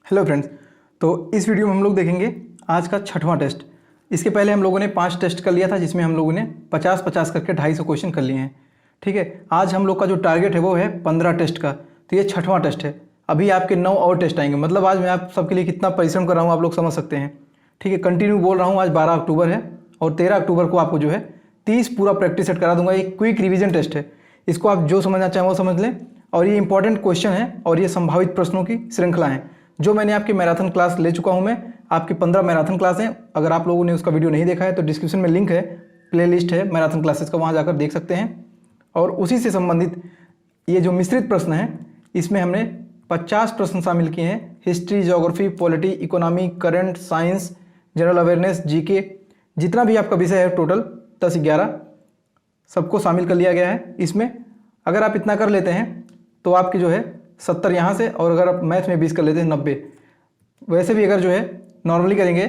Hello friends. तो इस video में हम लोग देखेंगे आज का 6वां टेस्ट। इसके पहले हम लोगों ने 5 टेस्ट कर लिया था, जिसमें हम लोगों ने 50-50 करके 250 क्वेश्चन कर लिए हैं। ठीक है, आज हम लोग का जो टारगेट है वो है 15 टेस्ट का। तो ये 6वां टेस्ट है। अभी आपके 9 और टेस्ट आएंगे। मतलब आज मैं आप सबके लिए कितना परिश्रम कर रहा हूँ आप लोग समझ सकते हैं। ठीक है, कंटिन्यू बोल रहा हूँ। आज 12 अक्टूबर है और 13 अक्टूबर को आपको जो है 30 पूरा प्रैक्टिस सेट करा दूंगा। एक क्विक रिवीजन टेस्ट है। इसको आप जो समझना चाहें वो समझ लें। और ये इंपॉर्टेंट क्वेश्चन है और ये संभावित प्रश्नों की श्रृंखला है। जो मैंने आपकी मैराथन क्लास ले चुका हूं। मैं आपकी 15 मैराथन क्लास हैं। अगर आप लोगों ने उसका वीडियो नहीं देखा है तो डिस्क्रिप्शन में लिंक है, प्लेलिस्ट है मैराथन क्लासेस का, वहां जाकर देख सकते हैं। और उसी से संबंधित ये जो मिश्रित प्रश्न है, इसमें हमने 50 प्रश्न शामिल किए हैं। History, geography, polity, economy, current, science, general awareness, GK, जितना भी आपका विषय है टोटल 10-11 सबको शामिल कर लिया गया है इसमें। अगर आप इतना कर लेते हैं तो आपकी जो है 70 यहाँ से, और अगर आप मैथ में 20 कर लेते हैं 90। वैसे भी अगर जो है नॉर्मली करेंगे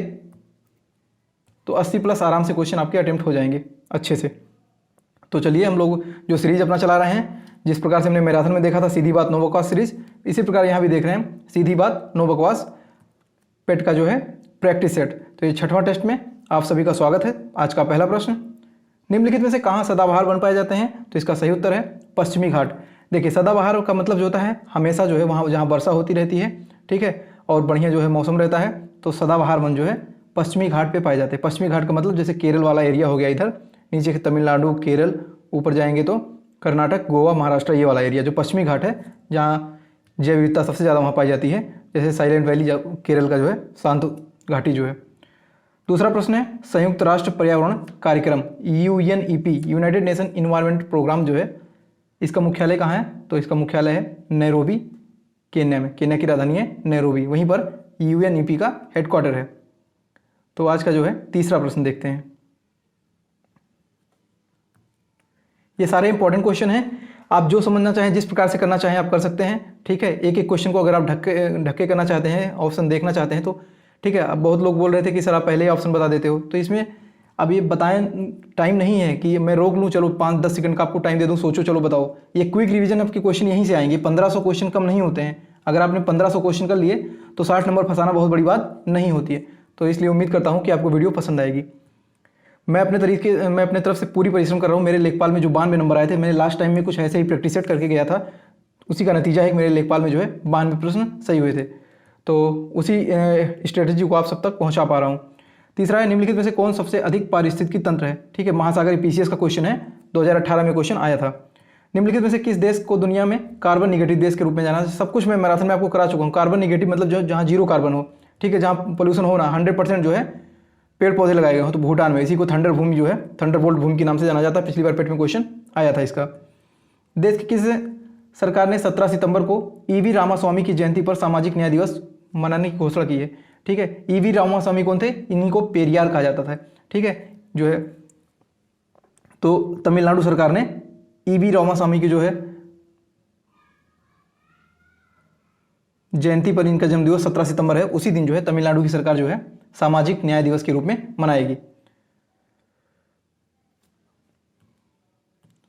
तो 80+ आराम से क्वेश्चन आपके अटेम्प्ट हो जाएंगे अच्छे से। तो चलिए, हम लोग जो सीरीज अपना चला रहे हैं, जिस प्रकार से हमने मैराथन में देखा था सीधी बात नो बकवास सीरीज, इसी प्रकार यहाँ भी देख रहे हैं सीधी बात नो बकवास पेट का जो है प्रैक्टिस सेट। तो ये 6वां टेस्ट में आप सभी का स्वागत है। आज का पहला प्रश्न, निम्नलिखित में से कहाँ सदाबहार वन पाए जाते हैं? तो इसका सही उत्तर है पश्चिमी घाट। देखिए, सदाबहार का मतलब जो होता है हमेशा जो है वहाँ जहाँ वर्षा होती रहती है, ठीक है, और बढ़िया जो है मौसम रहता है, तो सदाबहार वन जो है पश्चिमी घाट पे पाए जाते हैं। पश्चिमी घाट का मतलब जैसे केरल वाला एरिया हो गया, इधर नीचे के तमिलनाडु, केरल, ऊपर जाएंगे तो कर्नाटक, गोवा, महाराष्ट्र, ये वाला एरिया जो पश्चिमी घाट है, जहाँ जैव विविधता सबसे ज़्यादा वहाँ पाई जाती है। जैसे साइलेंट वैली केरल का जो है शांत घाटी जो है। दूसरा प्रश्न है, संयुक्त राष्ट्र पर्यावरण कार्यक्रम UNEP, United Nation environment programme जो है, इसका मुख्यालय कहाँ है? तो इसका मुख्यालय है नैरोबी, केन्या में। केन्या की राजधानी है नैरोबी, वहीं पर UNEP का हेडक्वार्टर है। तो आज का जो है तीसरा प्रश्न देखते हैं। ये सारे इंपॉर्टेंट क्वेश्चन हैं। आप जो समझना चाहें, जिस प्रकार से करना चाहें आप कर सकते हैं। ठीक है, एक एक क्वेश्चन को अगर आप ढक्के करना चाहते हैं, ऑप्शन देखना चाहते हैं तो ठीक है। अब बहुत लोग बोल रहे थे कि सर आप पहले ही ऑप्शन बता देते हो, तो इसमें अब ये बताएं, टाइम नहीं है कि मैं रोक लूँ, चलो 5-10 सेकंड का आपको टाइम दे दूँ, सोचो चलो बताओ। ये क्विक रिवीजन आपके क्वेश्चन यहीं से आएंगे। 1500 क्वेश्चन कम नहीं होते हैं। अगर आपने 1500 क्वेश्चन कर लिए तो 60 नंबर फंसाना बहुत बड़ी बात नहीं होती है। तो इसलिए उम्मीद करता हूँ कि आपको वीडियो पसंद आएगी। मैं अपने तरफ से पूरी परिश्रम कर रहा हूँ। मेरे लेखपाल में जो 92 नंबर आए थे, मैंने लास्ट टाइम में कुछ ऐसे ही प्रैक्टिस सेट करके गया था, उसी का नतीजा है कि मेरे लेखपाल में जो है 92 प्रश्न सही हुए थे। तो उसी स्ट्रेटजी को आप सब तक पहुंचा पा रहा हूं। तीसरा है, निम्नलिखित में से कौन सबसे अधिक पारिस्थितिकी तंत्र है? ठीक है, महासागरीय PCS का क्वेश्चन है, 2018 में क्वेश्चन आया था। निम्नलिखित में से किस देश को दुनिया में कार्बन निगेटिव देश के रूप में जाना? सब कुछ मैं मैराथन में आपको करा चुका हूँ। कार्बन निगेटिव मतलब जो जहाँ 0 कार्बन हो, ठीक है, जहाँ पोल्यूशन हो ना, 100% जो है पेड़ पौधे लगाए गए हो, तो भूटान में। इसी को थंडर भूमि जो है, थंडरबोल्ट भूमि के नाम से जाना जाता है। पिछली बार पेट में क्वेश्चन आया था इसका। देश की किस सरकार ने 17 सितंबर को EV रामास्वामी की जयंती पर सामाजिक न्याय दिवस मनाने की घोषणा की है? ठीक है, EV रामास्वामी कौन थे? इन्हीं को पेरियार कहा जाता था। ठीक है, जो है तो तमिलनाडु सरकार ने EV रामास्वामी की जो है जयंती पर, इनका जन्मदिवस 17 सितंबर है, उसी दिन जो है तमिलनाडु की सरकार जो है सामाजिक न्याय दिवस के रूप में मनाएगी।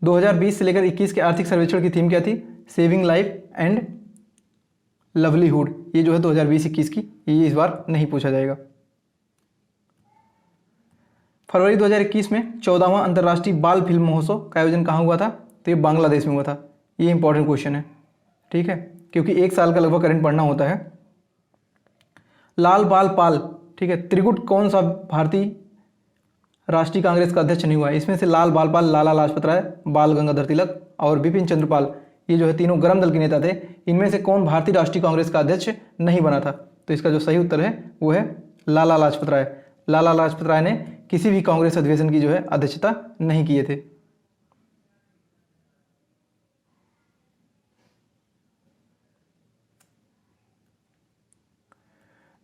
2020 से लेकर 21 के आर्थिक सर्वेक्षण की थीम क्या थी? Saving life and livelihood. ये जो है 2020-21 की, ये इस बार नहीं पूछा जाएगा। फरवरी 2021 में 14वां अंतर्राष्ट्रीय बाल फिल्म महोत्सव का आयोजन कहाँ हुआ था? तो ये बांग्लादेश में हुआ था। ये इंपॉर्टेंट क्वेश्चन है, ठीक है, क्योंकि 1 साल का लगभग करंट पढ़ना होता है। लाल बाल पाल, ठीक है, त्रिगुट कौन सा भारतीय राष्ट्रीय कांग्रेस का अध्यक्ष नहीं हुआ है? इसमें से लाल बाल पाल लाला लाजपत राय, बाल गंगाधर तिलक और बिपिन चंद्र पाल, ये जो है तीनों गरम दल के नेता थे। इनमें से कौन भारतीय राष्ट्रीय कांग्रेस का अध्यक्ष नहीं बना था? तो इसका जो सही उत्तर है वो है लाला लाजपत राय। लाला लाजपत राय ने किसी भी कांग्रेस अधिवेशन की जो है अध्यक्षता नहीं किए थे।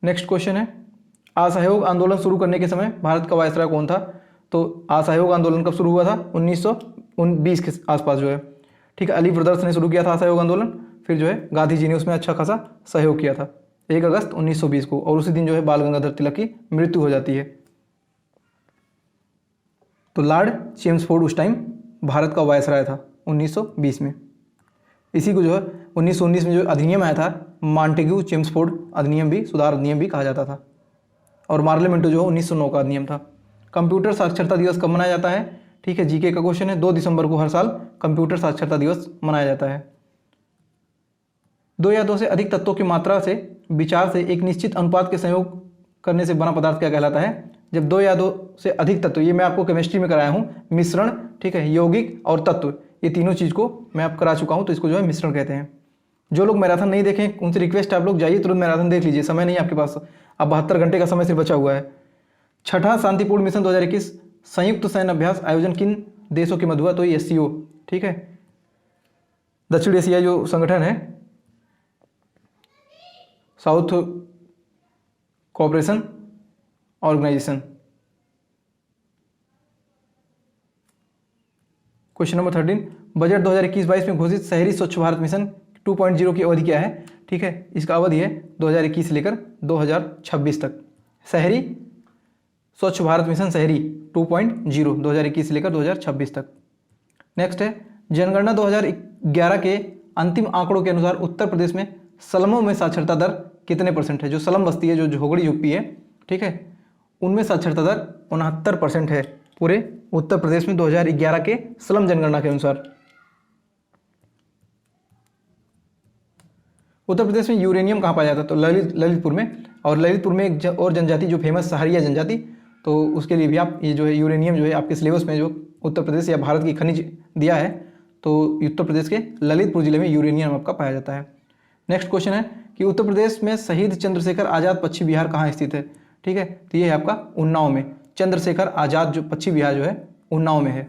नेक्स्ट क्वेश्चन है, असहयोग आंदोलन शुरू करने के समय भारत का वायसराय कौन था? तो असहयोग आंदोलन कब शुरू हुआ था? 1920 के आसपास जो है, ठीक है, अली ब्रदर्स ने शुरू किया था असहयोग आंदोलन। फिर जो है गांधी जी ने उसमें अच्छा खासा सहयोग किया था 1 अगस्त 1920 को, और उसी दिन जो है बाल गंगाधर तिलक की मृत्यु हो जाती है। तो लॉर्ड चेम्सफोर्ड उस टाइम भारत का वायसराय था 1920 में। इसी को जो है 1919 में जो अधिनियम आया था, मॉन्टेग्यू चेम्सफोर्ड अधिनियम भी, सुधार अधिनियम भी कहा जाता था। और मार्लियामेंटो जो है 1909 का अधिनियम था। कंप्यूटर साक्षरता दिवस कब मनाया जाता है? ठीक है, जीके का क्वेश्चन है। 2 दिसंबर को हर साल कंप्यूटर साक्षरता दिवस मनाया जाता है। 2 या 2 से अधिक तत्वों की मात्रा से विचार से एक निश्चित अनुपात के संयोग करने से बना पदार्थ क्या कहलाता है? जब 2 या 2 से अधिक तत्व, ये मैं आपको केमिस्ट्री में कराया हूँ, मिश्रण, ठीक है, यौगिक और तत्व, ये तीनों चीज़ को मैं आप करा चुका हूँ, तो इसको जो है मिश्रण कहते हैं। जो लोग मैराथन नहीं देखें उनसे रिक्वेस्ट है, आप लोग जाइए तुरंत मैराथन देख लीजिए, समय नहीं आपके पास, अब 72 घंटे का समय सिर्फ बचा हुआ है। छठा शांतिपूर्ण मिशन 2021 संयुक्त सैन्य अभ्यास आयोजन किन देशों के मध्य हुआ? तो ये SCO, ठीक है, दक्षिण एशिया जो संगठन है, south cooperation organisation. Question number 13, budget 2021-22 में घोषित शहरी स्वच्छ भारत मिशन 2.0 की अवधि क्या है? ठीक है, इसका अवधि है 2021 से लेकर 2026 तक। शहरी स्वच्छ भारत मिशन शहरी 2.0 2021 से लेकर 2026 तक। नेक्स्ट है, जनगणना 2011 के अंतिम आंकड़ों के अनुसार उत्तर प्रदेश में स्लमों में साक्षरता दर कितने % है? जो स्लम बस्ती है, जो झोगड़ी झुग्गी है, ठीक है, उनमें साक्षरता दर 69% है पूरे उत्तर प्रदेश में 2011 के स्लम जनगणना के अनुसार। उत्तर प्रदेश में यूरेनियम कहाँ पाया जाता है? तो ललितपुर में। और ललितपुर में एक और जनजाति जो फेमस सहारिया जनजाति, तो उसके लिए भी आप ये जो है यूरेनियम जो है आपके सिलेबस में जो उत्तर प्रदेश या भारत की खनिज दिया है, तो उत्तर प्रदेश के ललितपुर जिले में यूरेनियम आपका पाया जाता है। नेक्स्ट क्वेश्चन है कि उत्तर प्रदेश में शहीद चंद्रशेखर आज़ाद पक्षी विहार कहाँ स्थित है? ठीक है, तो ये है आपका उन्नाव में। चंद्रशेखर आज़ाद जो पक्षी विहार जो है उन्नाव में है।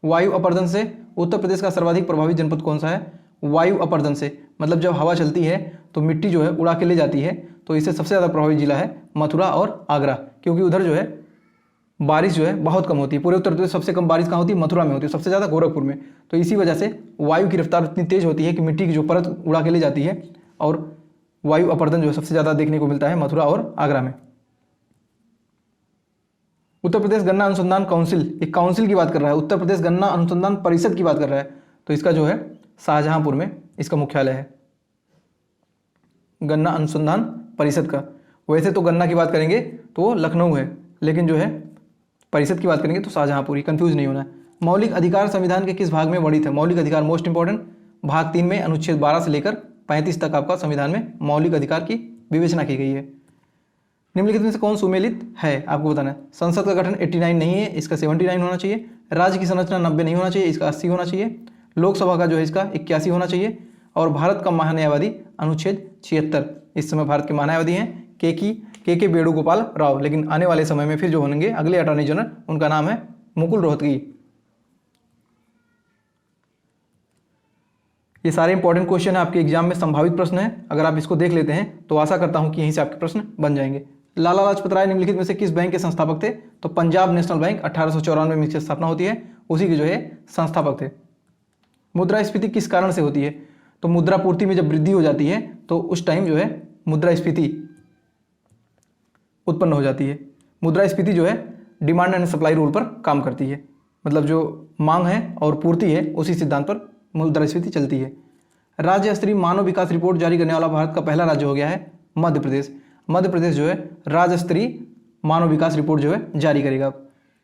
वायु अपर्दन से उत्तर प्रदेश का सर्वाधिक प्रभावित जनपद कौन सा है? वायु अपर्दन से मतलब जब हवा चलती है तो मिट्टी जो है उड़ा के ले जाती है, तो इससे सबसे ज़्यादा प्रभावित जिला है मथुरा और आगरा, क्योंकि उधर जो है बारिश जो है बहुत कम होती है। पूरे उत्तर प्रदेश सबसे कम बारिश कहाँ होती है? मथुरा में होती है, सबसे ज़्यादा गोरखपुर में। तो इसी वजह से वायु की रफ्तार इतनी तेज़ होती है कि मिट्टी की जो परत उड़ा के ले जाती है, और वायु अपर्दन जो है सबसे ज़्यादा देखने को मिलता है मथुरा और आगरा में। उत्तर प्रदेश गन्ना अनुसंधान काउंसिल, एक काउंसिल की बात कर रहा है, उत्तर प्रदेश गन्ना अनुसंधान परिषद की बात कर रहा है, तो इसका जो है शाहजहांपुर में इसका मुख्यालय है, गन्ना अनुसंधान परिषद का। वैसे तो गन्ना की बात करेंगे तो लखनऊ है, लेकिन जो है परिषद की बात करेंगे तो शाहजहांपुर ही, कंफ्यूज नहीं होना है। मौलिक अधिकार संविधान के किस भाग में वर्णित है? मौलिक अधिकार मोस्ट इंपॉर्टेंट, भाग 3 में अनुच्छेद 12 से लेकर 35 तक आपका संविधान में मौलिक अधिकार की विवेचना की गई है। निम्नलिखित में से कौन सुमेलित है? आपको बताना है। संसद का गठन 89 नहीं है, इसका 79 होना चाहिए। राज्य की संरचना 90 नहीं होना चाहिए, इसका 80 होना चाहिए। लोकसभा का जो है इसका 81 होना चाहिए। और भारत का महान्यायवादी अनुच्छेद 76, इस समय भारत के महान्यायवादी हैं के वेणुगोपाल राव, लेकिन आने वाले समय में फिर जो होंगे अगले अटॉर्नी जनरल, उनका नाम है मुकुल रोहतगी। ये सारे इंपॉर्टेंट क्वेश्चन है आपके एग्जाम में, संभावित प्रश्न है। अगर आप इसको देख लेते हैं तो आशा करता हूं कि यहीं से आपके प्रश्न बन जाएंगे। लाला लाजपत राय निम्नलिखित में से किस बैंक के संस्थापक थे? तो पंजाब नेशनल बैंक 1894 में इसकी स्थापना होती है, उसी के जो है संस्थापक थे। मुद्रास्फीति किस कारण से होती है? तो मुद्रा पूर्ति में जब वृद्धि हो जाती है तो उस टाइम जो है मुद्रास्फीति उत्पन्न हो जाती है। मुद्रास्फीति जो है डिमांड एंड सप्लाई रूल पर काम करती है, मतलब जो मांग है और पूर्ति है उसी सिद्धांत पर मुद्रास्फीति चलती है। राज्य स्तरीय मानव विकास रिपोर्ट जारी करने वाला भारत का पहला राज्य हो गया है मध्य प्रदेश। मध्य प्रदेश जो है राज्य स्तरीय मानव विकास रिपोर्ट जो है जारी करेगा।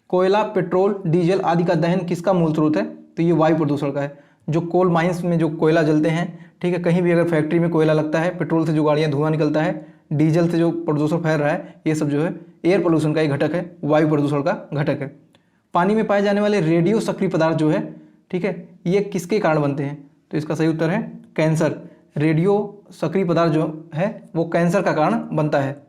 कोयला, पेट्रोल, डीजल आदि का दहन किसका मूल स्रोत है? तो ये वायु प्रदूषण का है। जो कोल माइंस में जो कोयला जलते हैं, ठीक है, कहीं भी अगर फैक्ट्री में कोयला लगता है, पेट्रोल से जो गाड़ियाँ धुआं निकलता है, डीजल से जो प्रदूषण फैल रहा है, ये सब जो है एयर पोल्यूशन का एक घटक है, वायु प्रदूषण का घटक है। पानी में पाए जाने वाले रेडियो सक्रिय पदार्थ जो है, ठीक है, ये किसके कारण बनते हैं? तो इसका सही उत्तर है कैंसर। रेडियो सक्रिय पदार्थ जो है वो कैंसर का कारण बनता है।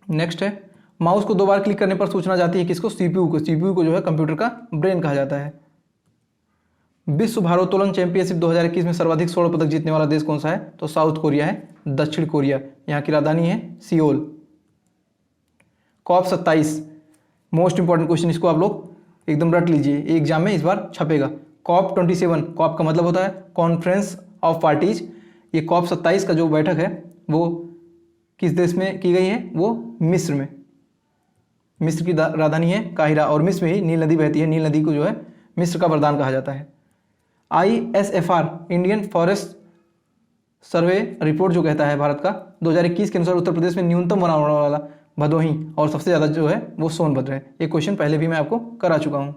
नेक्स्ट है, माउस को 2 बार क्लिक करने पर सूचना जाती है किसको? सीपीयू को। सीपीयू को जो है कंप्यूटर का ब्रेन कहा जाता है। विश्व भारोत्तोलन चैंपियनशिप 2021 में सर्वाधिक स्वर्ण पदक जीतने वाला देश कौन सा है? तो साउथ कोरिया है, दक्षिण कोरिया। यहाँ की राजधानी है Seoul. COP 27 most important question, इसको आप लोग एकदम रट लीजिए, एग्जाम में इस बार छपेगा। COP 27, COP का मतलब होता है कॉन्फ्रेंस ऑफ पार्टीज। ये COP 27 का जो बैठक है वो किस देश में की गई है? वो मिस्र में। मिस्र की राजधानी है काहिरा, और मिस्र में ही नील नदी बहती है। नील नदी को जो है मिस्र का वरदान कहा जाता है। ISFR Indian forest survey report जो कहता है भारत का 2021 के अनुसार उत्तर प्रदेश में न्यूनतम वन आवरण वाला भदोही और सबसे ज़्यादा जो है वो सोनभद्र है। ये क्वेश्चन पहले भी मैं आपको करा चुका हूँ।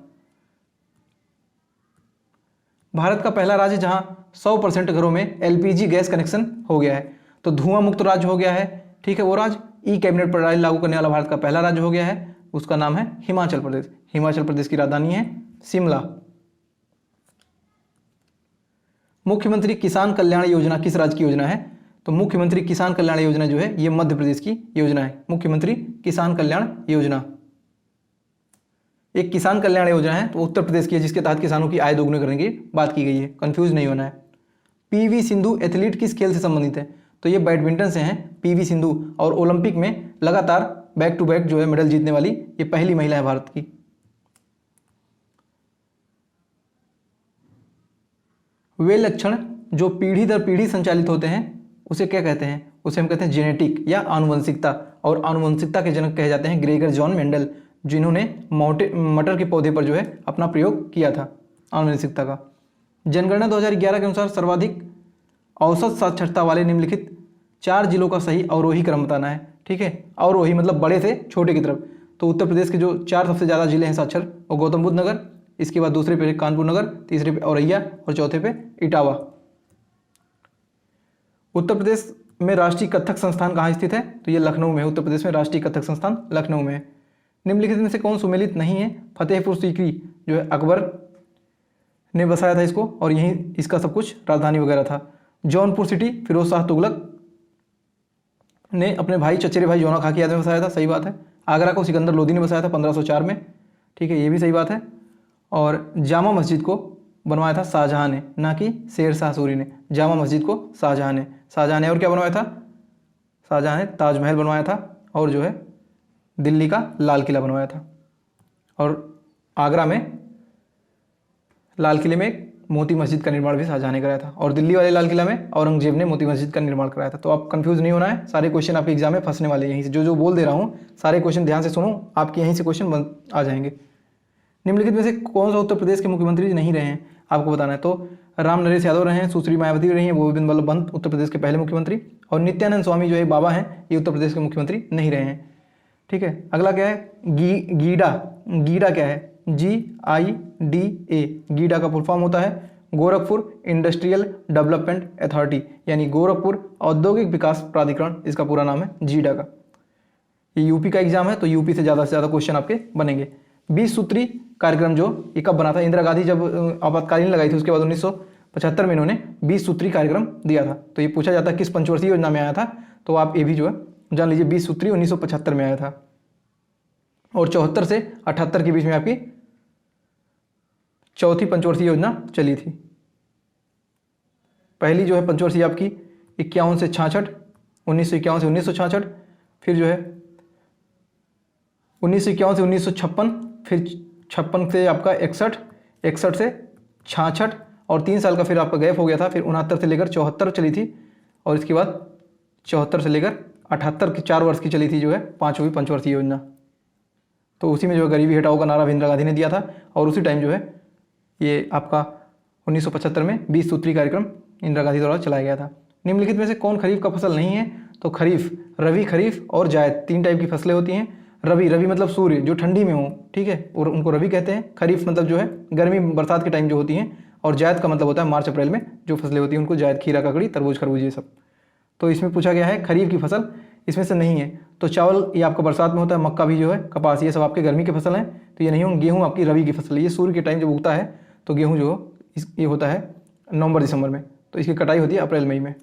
भारत का पहला राज्य जहां 100% घरों में LPG गैस कनेक्शन हो गया है, तो धुआं मुक्त राज्य हो गया है। ठीक है, वो राज्य ई कैबिनेट प्रणाली लागू करने वाला भारत का पहला राज्य हो गया है, उसका नाम है हिमाचल प्रदेश। हिमाचल प्रदेश की राजधानी है शिमला। मुख्यमंत्री किसान कल्याण योजना किस राज्य की योजना है? तो मुख्यमंत्री किसान कल्याण योजना जो है ये मध्य प्रदेश की योजना है। मुख्यमंत्री किसान कल्याण योजना एक किसान कल्याण योजना है, तो उत्तर प्रदेश की है, जिसके तहत किसानों की आय दोगुनी करने की बात की गई है। कंफ्यूज नहीं होना है। PV सिंधु एथलीट किस खेल से संबंधित है? तो ये बैडमिंटन से हैं PV सिंधु, और ओलंपिक में लगातार बैक टू बैक जो है मेडल जीतने वाली ये पहली महिला है भारत की। वे लक्षण जो पीढ़ी दर पीढ़ी संचालित होते हैं उसे क्या कहते हैं? उसे हम कहते हैं जेनेटिक या आनुवंशिकता, और आनुवंशिकता के जनक कहे जाते हैं ग्रेगर जॉन मेंडल, जिन्होंने मटर के पौधे पर जो है अपना प्रयोग किया था आनुवंशिकता का। जनगणना 2011 के अनुसार सर्वाधिक औसत साक्षरता वाले निम्नलिखित 4 जिलों का सही अवरोही क्रम बताना है। ठीक है, अवरोही मतलब बड़े से छोटे की तरफ। तो उत्तर प्रदेश के जो 4 सबसे ज़्यादा जिले हैं साक्षर, वो गौतम बुद्ध नगर, इसके बाद दूसरे पे कानपुर नगर, तीसरे पे औरैया और चौथे पे इटावा। उत्तर प्रदेश में राष्ट्रीय कथक संस्थान कहाँ स्थित है? तो ये लखनऊ में है। उत्तर प्रदेश में राष्ट्रीय कथक संस्थान लखनऊ में है। निम्नलिखित में से कौन सुमेलित नहीं है? फतेहपुर सीकरी जो है अकबर ने बसाया था इसको, और यहीं इसका सब कुछ राजधानी वगैरह था। जौनपुर सिटी फिरोज शाह तुगलक ने अपने भाई चचेरे भाई जौना खां की याद में बसाया था, सही बात है। आगरा को सिकंदर लोदी ने बसाया था 1504 में। ठीक है, ये भी सही बात है। और जामा मस्जिद को बनवाया था शाहजहां ने, ना कि शेर शाह सूरी ने। जामा मस्जिद को शाहजहां ने और क्या बनवाया था? शाहजहां ने ताजमहल बनवाया था, और जो है दिल्ली का लाल किला बनवाया था। और आगरा में लाल किले में मोती मस्जिद का निर्माण भी शाहजहां ने कराया था, और दिल्ली वाले लाल किला में औरंगजेब ने मोती मस्जिद का निर्माण कराया था। तो आप कंफ्यूज नहीं होना है, सारे क्वेश्चन आपके एग्जाम में फंसने वाले यहीं से। जो बोल दे रहा हूँ सारे क्वेश्चन ध्यान से सुनो, आपके यहीं से क्वेश्चन आ जाएंगे। निम्नलिखित में से कौन सा उत्तर प्रदेश के मुख्यमंत्री नहीं रहे हैं आपको बताना है? तो राम नरेश यादव रहे हैं, सुश्री मायावती रही हैं, गोविंद बल्लभ पंत उत्तर प्रदेश के पहले मुख्यमंत्री, और नित्यानंद स्वामी जो है बाबा हैं, ये उत्तर प्रदेश के मुख्यमंत्री नहीं रहे हैं। ठीक है, अगला क्या है? गीडा क्या है? GIDA, गीडा का फुल फॉर्म होता है गोरखपुर इंडस्ट्रियल डेवलपमेंट अथॉरिटी, यानी गोरखपुर औद्योगिक विकास प्राधिकरण, इसका पूरा नाम है गीडा का। ये यूपी का एग्जाम है, तो यूपी से ज़्यादा क्वेश्चन आपके बनेंगे। 20 सूत्री कार्यक्रम जो ये कब बना था? इंदिरा गांधी जब आपातकालीन लगाई थी उसके बाद 1975 में इन्होंने 20 सूत्री कार्यक्रम दिया था। तो ये पूछा जाता है किस पंचवर्षीय योजना में आया था, तो आप ये भी जो है जान लीजिए 20 सूत्री 1975 में आया था, और 74 से 78 के बीच में आपकी चौथी पंचवर्षीय योजना चली थी। पहली जो है पंचवर्षीय आपकी 51 से 66, 1951 से 1966, फिर जो है 1951 से 1956, फिर 56 से आपका 61, 61 से 66, और 3 साल का फिर आपका गैप हो गया था। फिर 69 से लेकर 74 चली थी, और इसके बाद 74 से लेकर 78 की 4 वर्ष की चली थी जो है 5वीं पंचवर्षीय योजना। तो उसी में जो है गरीबी हटाओ का नारा भी इंदिरा गांधी ने दिया था, और उसी टाइम जो है ये आपका 1975 में 20 सूत्री कार्यक्रम इंदिरा गांधी द्वारा चलाया गया था। निम्नलिखित में से कौन खरीफ का फसल नहीं है? तो खरीफ, रबी खरीफ और जायद 3 टाइप की फसलें होती हैं। रबी मतलब सूर्य जो ठंडी में हो, ठीक है, और उनको रबी कहते हैं। खरीफ मतलब जो है गर्मी बरसात के टाइम जो होती हैं, और जायद का मतलब होता है मार्च अप्रैल में जो फसलें होती हैं उनको जायद, खीरा ककड़ी तरबूज खरबूज ये सब। तो इसमें पूछा गया है खरीफ की फसल इसमें से नहीं है। तो चावल ये आपका बरसात में होता है, मक्का भी जो है, कपास, ये सब आपके गर्मी की फसल हैं, तो ये नहीं होंगे। गेहूँ आपकी रबी की फसल है, ये सूर्य के टाइम जब उगता है तो गेहूँ जो ये होता है नवंबर दिसंबर में, तो इसकी कटाई होती है अप्रैल मई में।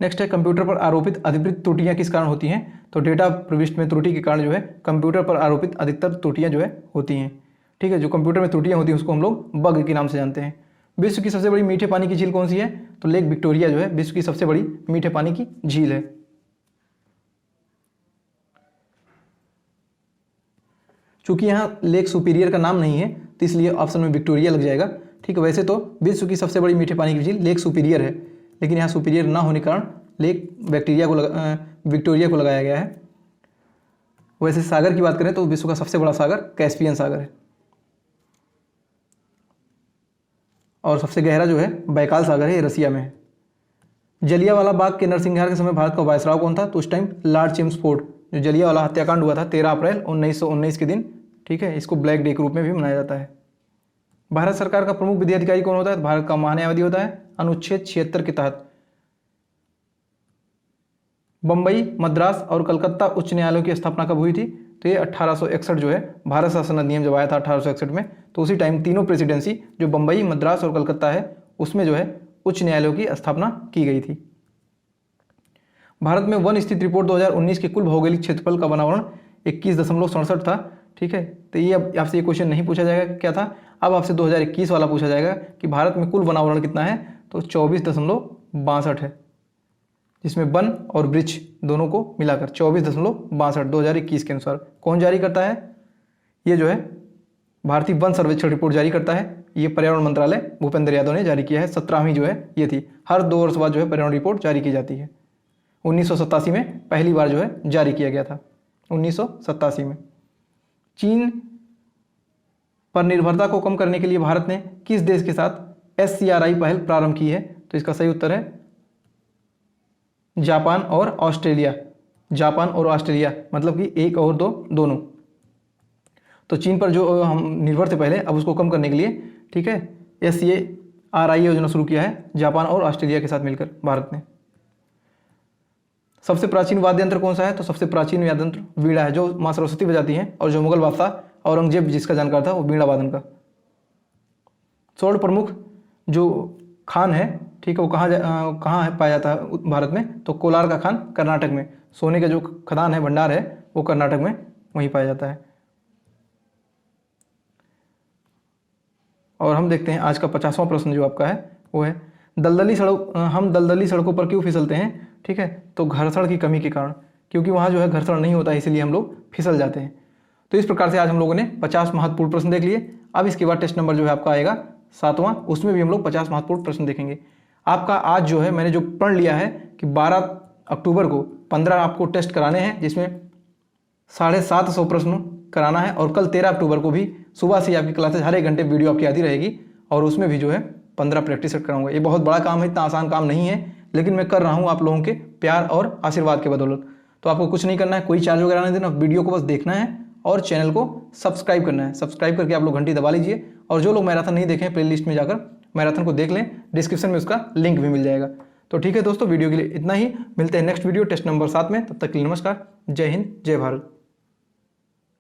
नेक्स्ट है कंप्यूटर पर आरोपित अधिकृत त्रुटियां किस कारण होती हैं? तो डेटा प्रविष्टि में त्रुटि के कारण जो है कंप्यूटर पर आरोपित अधिकतर त्रुटियां जो है होती हैं। ठीक है, जो कंप्यूटर में त्रुटियां होती हैं उसको हम लोग बग के नाम से जानते हैं। विश्व की सबसे बड़ी मीठे पानी की झील कौन सी है? तो लेक विक्टोरिया जो है विश्व की सबसे बड़ी मीठे पानी की झील है। चूंकि यहाँ लेक सुपीरियर का नाम नहीं है तो इसलिए ऑप्शन में विक्टोरिया लग जाएगा। ठीक है, वैसे तो विश्व की सबसे बड़ी मीठे पानी की झील लेक सुपीरियर है, लेकिन यहाँ सुपीरियर ना होने के कारण लेक विक्टोरिया को लगाया गया है। वैसे सागर की बात करें तो विश्व का सबसे बड़ा सागर कैस्पियन सागर है। और सबसे गहरा जो है बैकाल सागर है, ये रसिया में है। जलियांवाला बाग के नरसंहार के समय भारत का वायसराय कौन था? तो उस टाइम लॉर्ड चेम्सफोर्ड। जो जलियांवाला हत्याकांड हुआ था 13 अप्रैल 1919 के दिन, ठीक है, इसको ब्लैक डे के रूप में भी मनाया जाता है। भारत सरकार का प्रमुख विधि अधिकारी कौन होता है? भारत का महान्यायवादी होता है अनुच्छेद 76 के तहत। बंबई, मद्रास और कलकत्ता उच्च न्यायालयों की स्थापना कब हुई थी? तो ये 1861 जो है भारत शासन अधिनियम जब आया था 1861 में, तो उसी टाइम तीनों प्रेसिडेंसी जो बंबई, मद्रास और कलकत्ता है उसमें जो है उच्च न्यायालयों की स्थापना की गई थी। भारत में वन स्थित रिपोर्ट 2019 के कुल भौगोलिक क्षेत्रफल का बनावरण 21.67 था, ठीक है। तो ये अब आपसे ये क्वेश्चन नहीं पूछा जाएगा क्या था, अब आपसे 2021 वाला पूछा जाएगा कि भारत में कुल वनावरण कितना है? तो 24.62 है, जिसमें वन और वृक्ष दोनों को मिलाकर 24.62 2021 के अनुसार। कौन जारी करता है? ये जो है भारतीय वन सर्वेक्षण रिपोर्ट जारी करता है। ये पर्यावरण मंत्रालय भूपेंद्र यादव ने जारी किया है। 17वीं जो है ये थी। हर 2 वर्ष बाद जो है पर्यावरण रिपोर्ट जारी की जाती है। 1987 में पहली बार जो है जारी किया गया था, 1987 में। चीन पर निर्भरता को कम करने के लिए भारत ने किस देश के साथ SCRI पहल प्रारंभ की है? तो इसका सही उत्तर है जापान और ऑस्ट्रेलिया। जापान और ऑस्ट्रेलिया मतलब कि 1 और 2 दोनों। तो चीन पर जो हम निर्भर थे पहले, अब उसको कम करने के लिए, ठीक है, SCRI योजना शुरू किया है जापान और ऑस्ट्रेलिया के साथ मिलकर भारत ने। सबसे प्राचीन वाद्य यंत्र कौन सा है? तो सबसे प्राचीन वाद्य यंत्र वीणा है, जो माँ सरस्वती बजाती हैं और जो मुगल बादशाह औरंगजेब जिसका जानकार था वो वीणा वादन का। स्वर्ण प्रमुख जो खान है, ठीक है, वो कहाँ है पाया जाता है भारत में? तो कोलार का खान कर्नाटक में। सोने का जो खदान है, भंडार है, वो कर्नाटक में वहीं पाया जाता है। और हम देखते हैं आज का 50वां प्रश्न जो आपका है वो है हम दलदली सड़कों पर क्यों फिसलते हैं? ठीक है, तो घर्षण की कमी के कारण, क्योंकि वहाँ जो है घर्षण नहीं होता है, इसीलिए हम लोग फिसल जाते हैं। तो इस प्रकार से आज हम लोगों ने 50 महत्वपूर्ण प्रश्न देख लिए। अब इसके बाद टेस्ट नंबर जो है आपका आएगा 7वां, उसमें भी हम लोग 50 महत्वपूर्ण प्रश्न देखेंगे। आपका आज जो है मैंने जो पढ़ लिया है कि 12 अक्टूबर को 15 आपको टेस्ट कराने हैं, जिसमें 750 प्रश्न कराना है, और कल 13 अक्टूबर को भी सुबह से आपकी क्लासेज हर 1 घंटे वीडियो आपकी आती रहेगी, और उसमें भी जो है 15 प्रैक्टिस सेट कराऊंगा। ये बहुत बड़ा काम है, इतना आसान काम नहीं है, लेकिन मैं कर रहा हूँ आप लोगों के प्यार और आशीर्वाद के बदौलत। तो आपको कुछ नहीं करना है, कोई चार्ज वगैरह नहीं देना, वीडियो को बस देखना है और चैनल को सब्सक्राइब करना है। सब्सक्राइब करके आप लोग घंटी दबा लीजिए, और जो लोग मैराथन नहीं देखें प्लेलिस्ट में जाकर मैराथन को देख लें, डिस्क्रिप्शन में उसका लिंक भी मिल जाएगा। तो ठीक है दोस्तों, वीडियो के लिए इतना ही, मिलते हैं नेक्स्ट वीडियो टेस्ट नंबर 7 में। तब तक के लिए नमस्कार, जय हिंद, जय भारत।